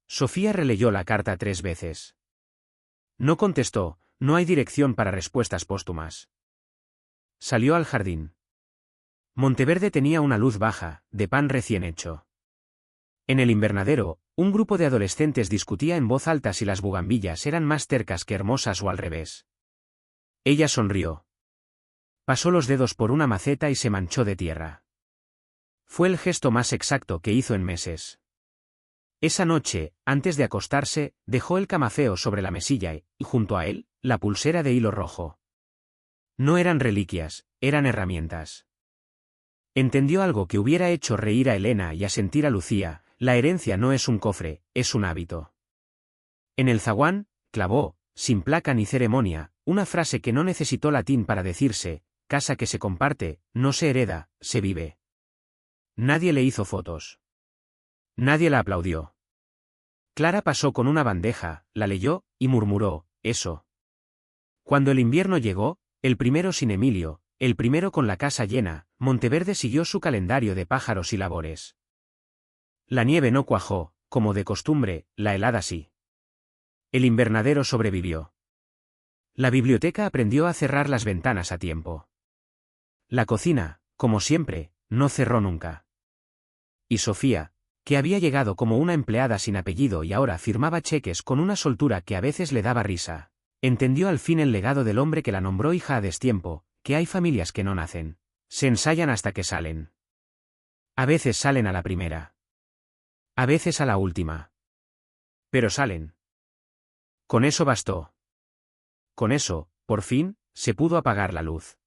Sofía releyó la carta 3 veces. No contestó, no hay dirección para respuestas póstumas. Salió al jardín. Monteverde tenía una luz baja, de pan recién hecho. En el invernadero, un grupo de adolescentes discutía en voz alta si las bugambillas eran más tercas que hermosas o al revés. Ella sonrió. Pasó los dedos por una maceta y se manchó de tierra. Fue el gesto más exacto que hizo en meses. Esa noche, antes de acostarse, dejó el camafeo sobre la mesilla y, junto a él, la pulsera de hilo rojo. No eran reliquias, eran herramientas. Entendió algo que hubiera hecho reír a Elena y a sentir a Lucía: la herencia no es un cofre, es un hábito. En el zaguán, clavó, sin placa ni ceremonia, una frase que no necesitó latín para decirse: casa que se comparte, no se hereda, se vive. Nadie le hizo fotos. Nadie la aplaudió. Clara pasó con una bandeja, la leyó, y murmuró: eso. Cuando el invierno llegó, el primero sin Emilio, el primero con la casa llena, Monteverde siguió su calendario de pájaros y labores. La nieve no cuajó, como de costumbre, la helada sí. El invernadero sobrevivió. La biblioteca aprendió a cerrar las ventanas a tiempo. La cocina, como siempre, no cerró nunca. Y Sofía, que había llegado como una empleada sin apellido y ahora firmaba cheques con una soltura que a veces le daba risa, entendió al fin el legado del hombre que la nombró hija a destiempo: que hay familias que no nacen. Se ensayan hasta que salen. A veces salen a la primera. A veces a la última. Pero salen. Con eso bastó. Con eso, por fin, se pudo apagar la luz.